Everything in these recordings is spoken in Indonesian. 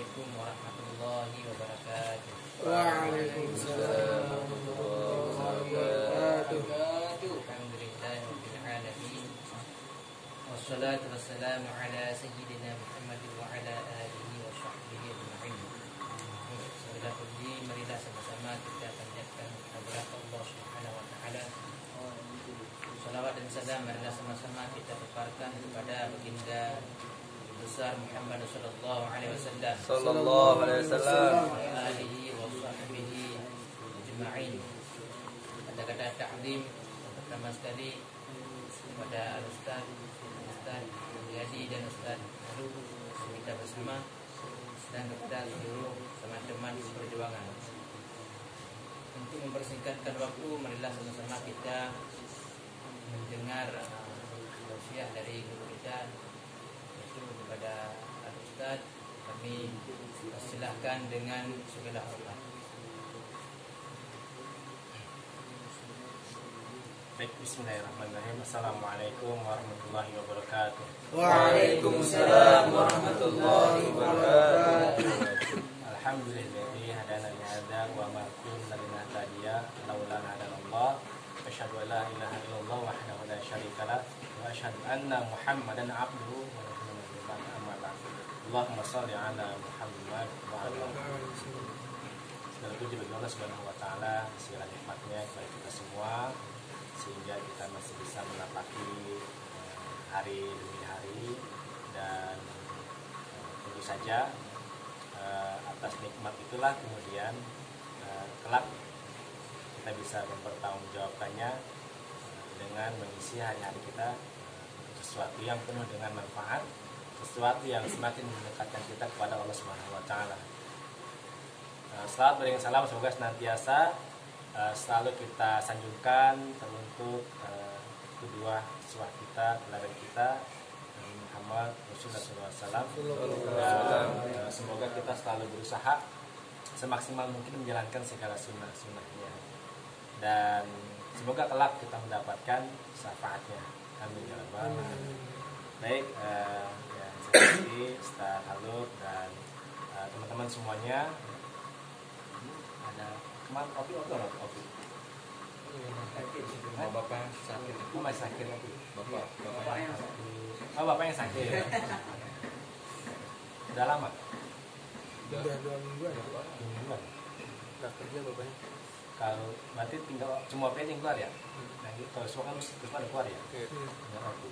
Assalamualaikum warahmatullahi wabarakatuh. Waalaikumsalam warahmatullahi wabarakatuh. Alhamdulillahirabbil alamin. Wassalatu wassalamu ala sayyidina Muhammad wa ala alihi wa sahbihi ajma'in. Marilah sama-sama kita panjatkan kehadirat Allah Subhanahu wa taala. Salawat dan salam marilah sama-sama kita tebarkan kepada baginda besar Muhammad sallallahu alaihi wasallam wa alihi wa sahbihi ajma'in. Ada kata taklim pertama sekali kepada Ustaz Yadi dan Ustaz Haru kita bersama dan kepada seluruh teman-teman perjuangan. Untuk mempersingkatkan waktu, marilah sama-sama kita mendengar tausiah dari guru kita, yaitu kepada Al-Ustaz. Kami persilahkan dengan segala hormat. Baik, bismillahirrahmanirrahim. Assalamualaikum warahmatullahi wabarakatuh. Waalaikumsalam warahmatullahi wabarakatuh. Alhamdulillah hadana li hadza wa ma kunna linahtadiya laula an hadanallah. Asyhadu an la ilaha illallah wahdahu la syarika lah wa asyhadu anna Muhammadan abduhu wa rasuluhu. Amma ba'd. Allahumma shalli ala Muhammad wa ala alihi. Segala puji bagi Allah Subhanahu wa taala, segala nikmatnya kepada kita semua, sehingga kita masih bisa menapaki hari demi hari, dan tentu saja atas nikmat itulah kemudian kelak kita bisa mempertanggungjawabkannya dengan mengisi hari-hari kita sesuatu yang penuh dengan manfaat, sesuatu yang semakin mendekatkan kita kepada Allah Subhanahu wa taala. Salawat beriring salam semoga senantiasa selalu kita sanjungkan teruntuk kedua siswa kita, teladan kita Muhammad Rasulullah SAW, dan semoga kita selalu berusaha semaksimal mungkin menjalankan segala sunnah-sunnahnya, dan semoga kelak kita mendapatkan syafaatnya. Amin ya rabbal alamin. Baik, saya Ustaz Haluk dan teman-teman semuanya. Ada kemana kopi. Bapak sakit. Masih sakit kopi. Bapak yang sakit. Bapak yang sakit. Udah lama? Udah 2 mingguan ya Pak? 2 mingguan. Udah kerja bapaknya? Kalau berarti tinggal cuma yang keluar ya? Nah gitu, kalau semua kan terus ada keluar ya? Tinggal kopi.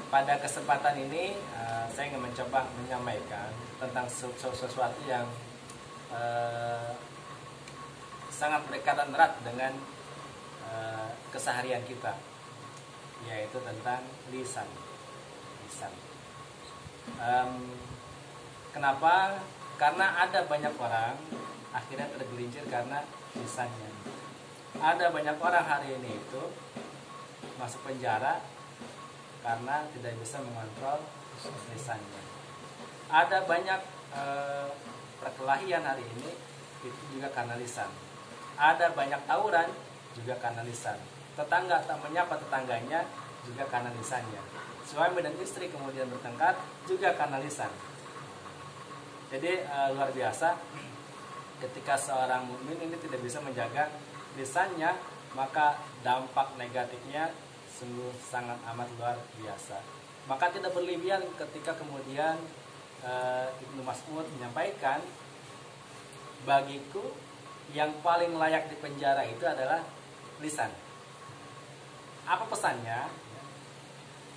Pada kesempatan ini saya ingin mencoba menyampaikan tentang sesuatu yang sangat berkaitan erat dengan keseharian kita, yaitu tentang lisan. Kenapa? Karena ada banyak orang akhirnya tergelincir karena lisannya. Ada banyak orang hari ini itu masuk penjara karena tidak bisa mengontrol lisannya. Ada banyak perkelahian hari ini itu juga karena lisan. Ada banyak tawuran juga karena lisan. Tetangga tak menyapa tetangganya juga karena lisannya. Suami dan istri kemudian bertengkar juga karena lisan. Jadi luar biasa ketika seorang mukmin ini tidak bisa menjaga lisannya, maka dampak negatifnya sungguh sangat amat luar biasa. Maka tidak berlebihan ketika kemudian Ibnu Mas'ud menyampaikan, bagiku yang paling layak di penjara itu adalah lisan. Apa pesannya?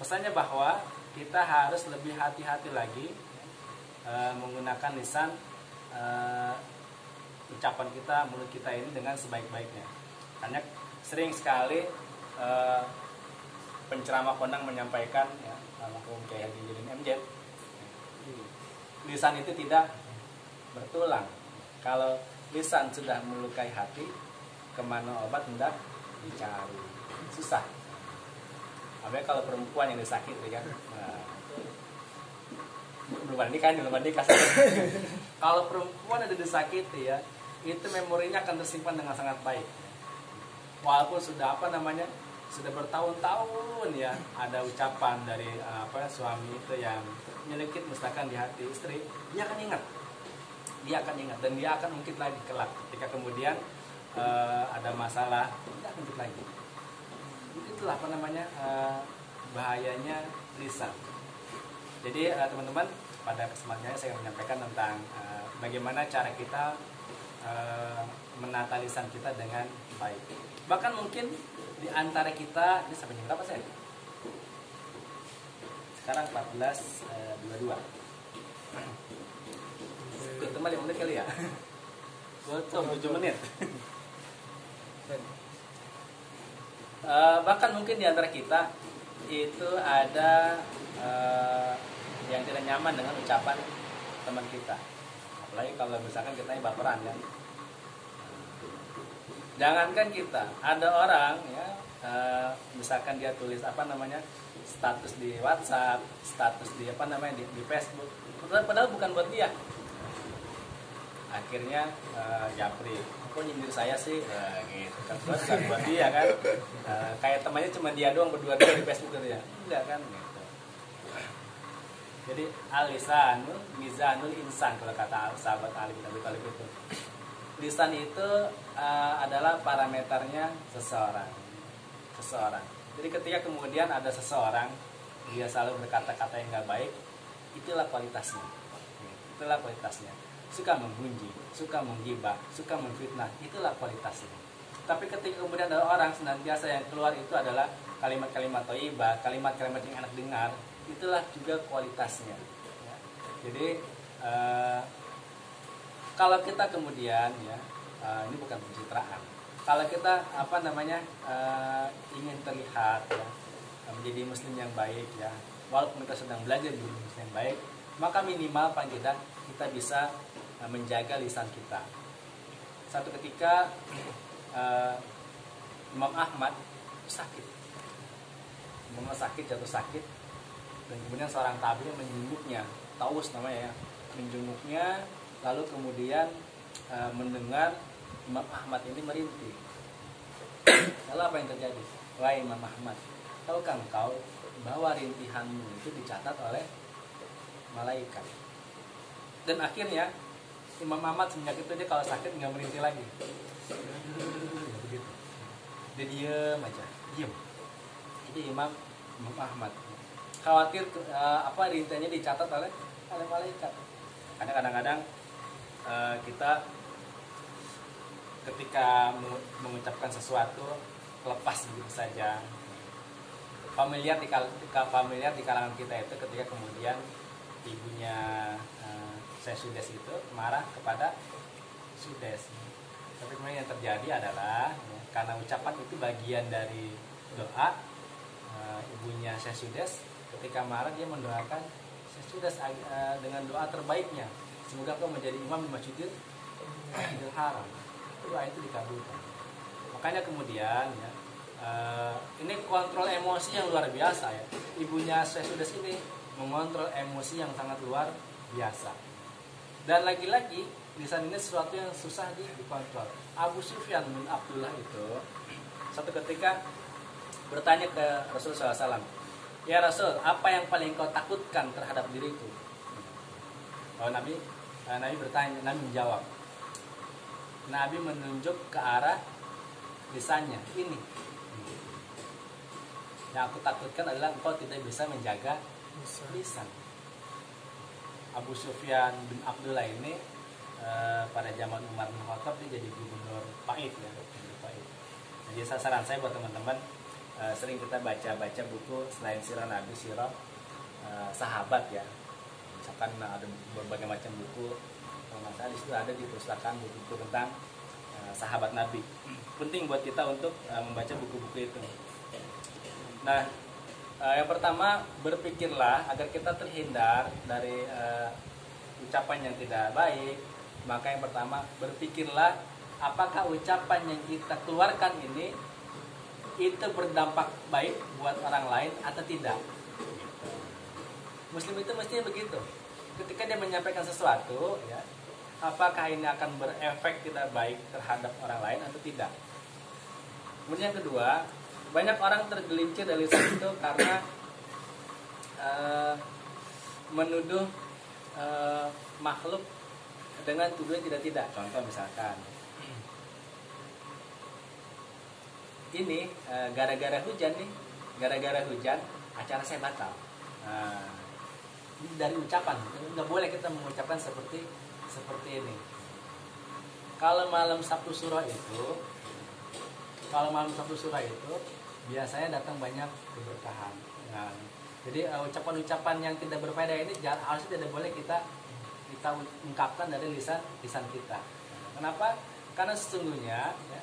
Pesannya bahwa kita harus lebih hati-hati lagi menggunakan lisan, ucapan kita, mulut kita ini dengan sebaik-baiknya. Karena sering sekali penceramah kondang menyampaikan, ya, almarhum Kiai Haji Jilin MJ, lisan itu tidak bertulang. Kalau lisan sudah melukai hati, kemana obat hendak dicari, susah. Apalagi kalau perempuan yang disakiti kan, belum nikah. Kalau perempuan ada disakiti ya, itu memorinya akan tersimpan dengan sangat baik. Walaupun sudah sudah bertahun-tahun ya ada ucapan dari suami itu yang menyelekit misalkan di hati istri, dia akan ingat, dan dia akan ungkit lagi kelak ketika kemudian ada masalah, dia akan ungkit lagi. Itulah bahayanya lisan. Jadi teman-teman, pada kesempatan saya menyampaikan tentang bagaimana cara kita menata lisan kita dengan baik. Bahkan mungkin di antara kita, ini sampai jam berapa saya? Sekarang 14.22. Teman 5 menit kali ya? Betul, 7 menit. Bahkan mungkin di antara kita itu ada yang tidak nyaman dengan ucapan teman kita. Apalagi kalau misalkan kita ini baperan ya. Jangankan kita, ada orang ya, misalkan dia tulis status di WhatsApp, status di di Facebook, padahal bukan buat dia. Akhirnya japri, kok nyindir saya sih, gitu kan, bukan buat dia kan. Kayak temannya cuma dia doang berdua di Facebook gitu ya, enggak kan gitu. Jadi alisanul mizanul insan, kalau kata sahabat Ali bin Abi Thalib itu. Lisan itu adalah parameternya seseorang. Jadi ketika kemudian ada seseorang dia selalu berkata-kata yang nggak baik, itulah kualitasnya. Suka menggunjing, suka menggibah, suka menfitnah, itulah kualitasnya. Tapi ketika kemudian ada orang senantiasa yang keluar itu adalah kalimat-kalimat thayyibah, kalimat-kalimat yang enak dengar, itulah juga kualitasnya. Ya. Jadi kalau kita kemudian ya ini bukan pencitraan. Kalau kita ingin terlihat ya, menjadi muslim yang baik ya, walaupun kita sedang belajar menjadi muslim yang baik, maka minimal paling tidak kita bisa menjaga lisan kita. Satu ketika Imam Ahmad sakit. Jatuh sakit, dan kemudian seorang tabi'in menjenguknya, Taus namanya ya, menjenguknya. Lalu kemudian mendengar Imam Ahmad ini merintih. Lalu apa yang terjadi? Wahai Imam Ahmad, tahukah engkau bahwa rintihanmu itu dicatat oleh malaikat? Dan akhirnya Imam Ahmad semenjak itu dia kalau sakit nggak merintih lagi. Begitu. Dia diam aja, diam. Itu Imam Ahmad khawatir rintihannya dicatat oleh malaikat. Karena kadang-kadang kita ketika mengucapkan sesuatu lepas begitu saja. Familiar di kalangan kita itu ketika kemudian ibunya saya Sudes itu marah kepada Sudes. Tapi kemudian yang terjadi adalah karena ucapan itu bagian dari doa, ibunya saya Sudes ketika marah dia mendoakan saya Sudes dengan doa terbaiknya. Semoga kau menjadi imam di Masjidil Haram. Doa itu dikabulkan. Makanya kemudian ya, ini kontrol emosi yang luar biasa ya. Ibunya Syekh ini mengontrol emosi yang sangat luar biasa. Dan lagi-lagi lisan ini sesuatu yang susah dikontrol. Abu Sufyan bin Abdullah itu satu ketika bertanya ke Rasulullah SAW, ya Rasul, apa yang paling kau takutkan terhadap diriku? Oh, Nabi bertanya, Nabi menjawab. Nabi menunjuk ke arah lisannya. Ini. Yang aku takutkan adalah engkau tidak bisa menjaga lisan. Abu Sufyan bin Abdullah ini pada zaman Umar bin Khattab dia jadi gubernur Pait ya. Jadi saran saya buat teman-teman, sering kita baca buku selain sirah Nabi, sirah sahabat ya. Misalkan ada berbagai macam buku, kalau nggak salah di situ ada di perpustakaan buku-buku tentang sahabat Nabi. Penting buat kita untuk membaca buku-buku itu. Nah, yang pertama, berpikirlah agar kita terhindar dari ucapan yang tidak baik. Maka yang pertama, berpikirlah apakah ucapan yang kita keluarkan ini itu berdampak baik buat orang lain atau tidak. Muslim itu mestinya begitu. Ketika dia menyampaikan sesuatu, ya, apakah ini akan berefek tidak baik terhadap orang lain atau tidak. Kemudian yang kedua, banyak orang tergelincir dari lisan itu karena menuduh makhluk dengan tuduhan tidak. Contoh misalkan ini gara-gara hujan acara saya batal. Ini dari ucapan, nggak boleh kita mengucapkan seperti ini. Kalau malam Sabtu Suro itu biasanya datang banyak keberkahan. Nah, jadi ucapan-ucapan yang tidak berfaedah ini harusnya tidak boleh kita ungkapkan dari lisan kita. Kenapa? Karena sesungguhnya ya,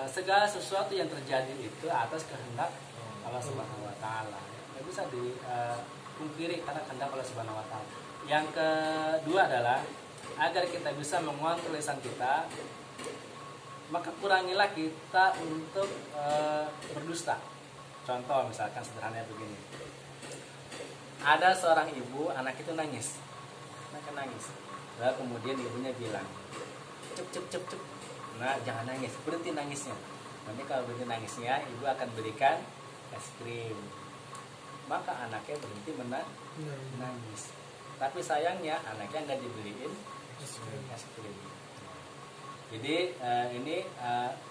segala sesuatu yang terjadi itu atas kehendak Allah Subhanahu wa taala. Tidak bisa dipungkiri karena kehendak Allah Subhanahu wa taala. Yang kedua adalah agar kita bisa mengontrol lisan kita, maka kurangilah kita untuk berdusta. Contoh misalkan sederhananya begini. Ada seorang ibu, anak itu nangis. Lalu kemudian ibunya bilang, cep. Nah, jangan nangis, berhenti nangisnya. Nanti kalau berhenti nangisnya, ibu akan berikan es krim. Maka anaknya berhenti menangis. Tapi sayangnya anaknya nggak dibeliin es krim. Jadi ini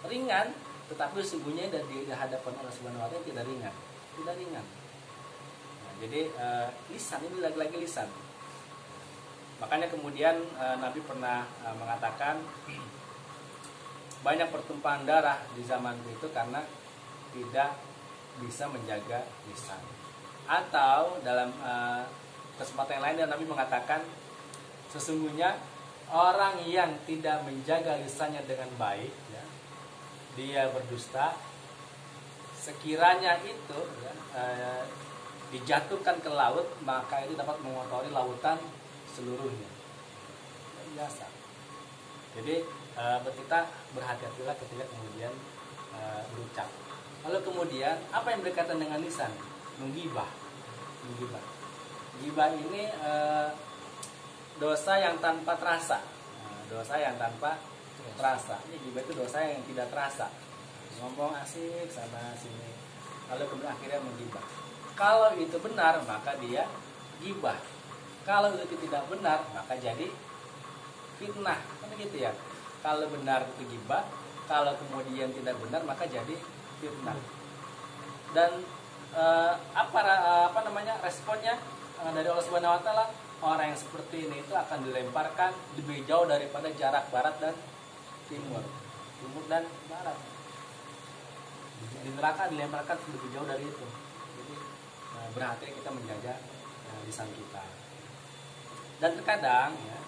ringan, tetapi sesungguhnya di hadapan Allah Subhanahu wa taala tidak ringan. Nah, jadi lisan ini lagi-lagi lisan. Makanya kemudian Nabi pernah mengatakan banyak pertumpahan darah di zaman itu karena tidak bisa menjaga lisan. Atau dalam kesempatan yang lain Nabi mengatakan sesungguhnya orang yang tidak menjaga lisannya dengan baik, ya, dia berdusta. Sekiranya itu dijatuhkan ke laut, maka itu dapat mengotori lautan seluruhnya. Biasa. Jadi kita berhati-hatilah ketika kemudian berucap. Lalu kemudian apa yang berkaitan dengan lisan? Menggibah. Gibah ini dosa yang tanpa terasa. Ini gibah itu dosa yang tidak terasa. Ngomong asik sana sini, lalu kemudian akhirnya menggibah. Kalau itu benar maka dia gibah. Kalau itu tidak benar maka jadi fitnah. Kan gitu ya. Kalau benar itu gibah, kalau kemudian tidak benar maka jadi fitnah. Dan responnya dari Allah Subhanahu wa taala, orang yang seperti ini itu akan dilemparkan lebih jauh daripada jarak barat dan timur dan barat. Di neraka dilemparkan lebih jauh dari itu. Jadi berhati kita menjaga lisan kita. Dan terkadang ya,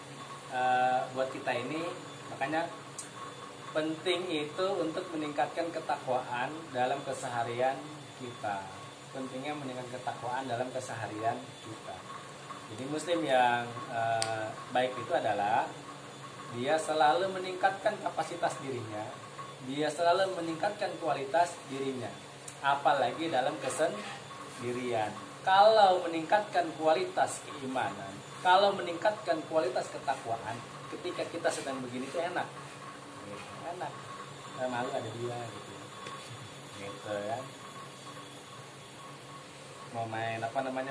buat kita ini makanya penting itu untuk meningkatkan ketakwaan dalam keseharian kita. Pentingnya meningkatkan ketakwaan dalam keseharian kita. Jadi muslim yang baik itu adalah dia selalu meningkatkan kapasitas dirinya, dia selalu meningkatkan kualitas dirinya, apalagi dalam kesendirian. Kalau meningkatkan kualitas keimanan, kalau meningkatkan kualitas ketakwaan, ketika kita sedang begini itu enak, malu ada dia gitu ya. Mau main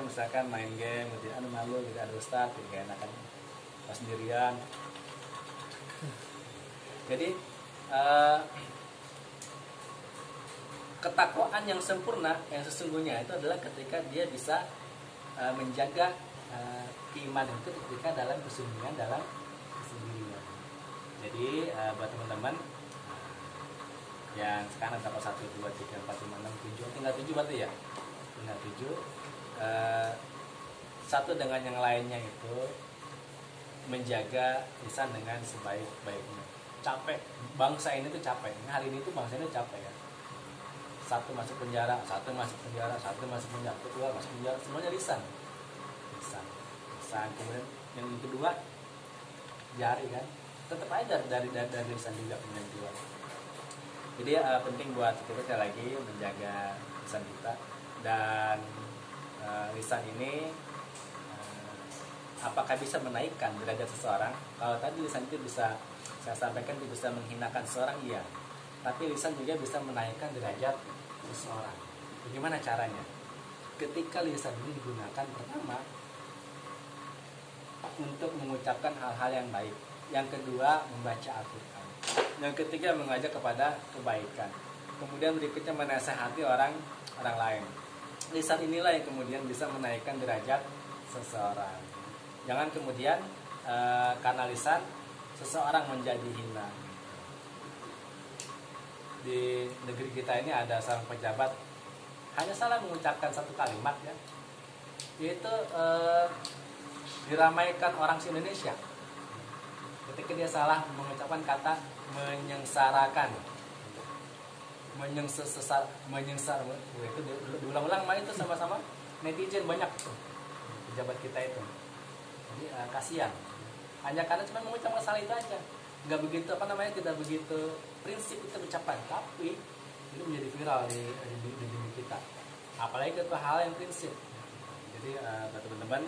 misalkan main game gitu, malu gitu, ada ustaz gitu, kayak enakan pas sendirian. Jadi ketakwaan yang sempurna yang sesungguhnya itu adalah ketika dia bisa menjaga keimanan itu ketika dalam kesendirian. Jadi buat teman-teman yang sekarang dapat 1, 2, 3, 4, 5, 6, 7, tinggal 7 berarti ya. Tinggal 7. Satu dengan yang lainnya itu menjaga lisan dengan sebaik-baiknya. Capek, bangsa ini tuh capek. Hari ini tuh bangsa ini capek ya. Satu masuk penjara, satu masuk penjara, kedua masuk penjara, semuanya lisan. Kemudian yang kedua jari kan, tetap aja dari lisan juga yang kedua. Jadi penting buat kita sekali lagi menjaga lisan kita. Dan lisan ini apakah bisa menaikkan derajat seseorang? Kalau tadi lisan itu bisa saya sampaikan itu bisa menghinakan seseorang, iya. Tapi lisan juga bisa menaikkan derajat seseorang. Bagaimana caranya? Ketika lisan ini digunakan pertama untuk mengucapkan hal-hal yang baik, yang kedua membaca Al-Quran, yang ketiga mengajak kepada kebaikan, kemudian berikutnya menasehati orang lain. Lisan inilah yang kemudian bisa menaikkan derajat seseorang. Jangan kemudian karena lisan seseorang menjadi hina. Di negeri kita ini ada seorang pejabat hanya salah mengucapkan satu kalimat ya, yaitu diramaikan orang se-Indonesia ketika dia salah mengucapkan kata menyengsarakan, menyengsar itu diulang-ulang itu sama-sama netizen banyak tuh pejabat kita itu. Jadi kasihan hanya karena cuma mengucapkan salah itu aja, nggak begitu tidak begitu prinsip itu ucapan, tapi itu menjadi viral di dunia kita, apalagi itu hal yang prinsip. Jadi teman-teman,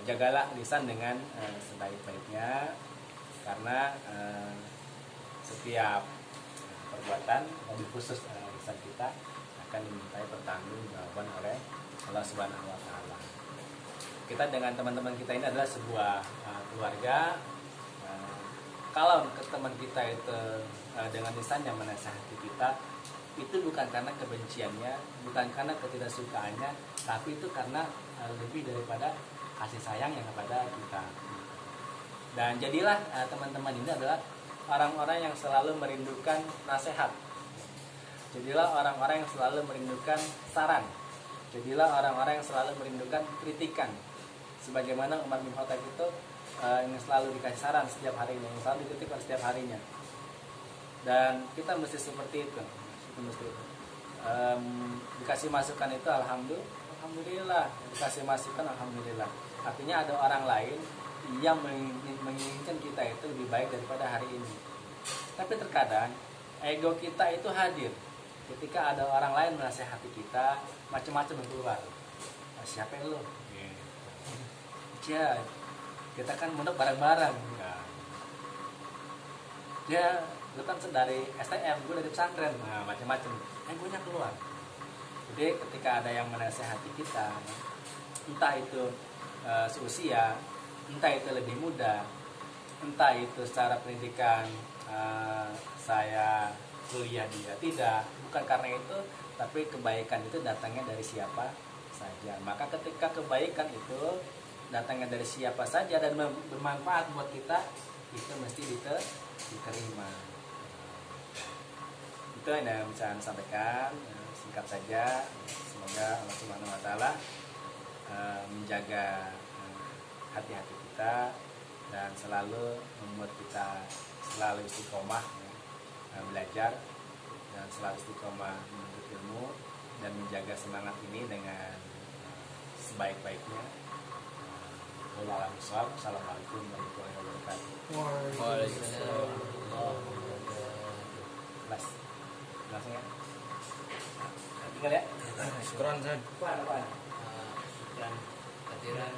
jagalah lisan dengan sebaik-baiknya, karena setiap perbuatan, lebih khusus lisan kita, akan dimintai pertanggungjawaban oleh Allah Subhanahu wa Ta'ala. Kita dengan teman-teman kita ini adalah sebuah keluarga. Kalau ke teman kita itu dengan lisannya menasihati kita, itu bukan karena kebenciannya, bukan karena ketidaksukaannya, tapi itu karena lebih daripada kasih sayang yang kepada kita. Dan jadilah teman-teman ini adalah orang-orang yang selalu merindukan nasihat. Jadilah orang-orang yang selalu merindukan saran. Jadilah orang-orang yang selalu merindukan kritikan. Sebagaimana Umar bin Khattab itu yang selalu dikasih saran setiap harinya, yang selalu dikritik setiap harinya. Dan kita mesti seperti itu. Dikasih masukan itu alhamdulillah, dikasih masukan alhamdulillah. Artinya ada orang lain yang menginginkan kita itu lebih baik daripada hari ini. Tapi terkadang ego kita itu hadir ketika ada orang lain menasehati kita, macam-macam keluar. Siapa lo? Ya, kita kan mondok bareng-bareng. Ya, lu kan dari STM, gue dari pesantren, macam-macam. Egonya keluar. Jadi ketika ada yang menasehati kita, entah itu seusia, entah itu lebih muda, entah itu secara pendidikan saya kuliah dia tidak, bukan karena itu, tapi kebaikan itu datangnya dari siapa saja. Maka ketika kebaikan itu datangnya dari siapa saja dan bermanfaat buat kita, itu mesti diterima. Itu yang bisa saya sampaikan, singkat saja. Semoga Allah Subhanahu wa Ta'ala menjaga hati-hati kita dan selalu membuat kita selalu istiqomah belajar dan selalu istiqomah menuntut ilmu dan menjaga semangat ini dengan sebaik-baiknya. Assalamualaikum warahmatullahi wabarakatuh. Waalaikumsalam. Langsung ya. Tinggal ya. Syukran Zan. Syukran kehadiran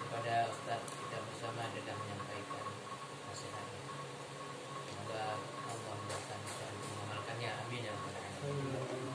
kepada Ustaz kita bersama dalam menyampaikan nasihatnya. Semoga Allah memudahkan dan mengamalkannya. Amin ya rabbal alamin.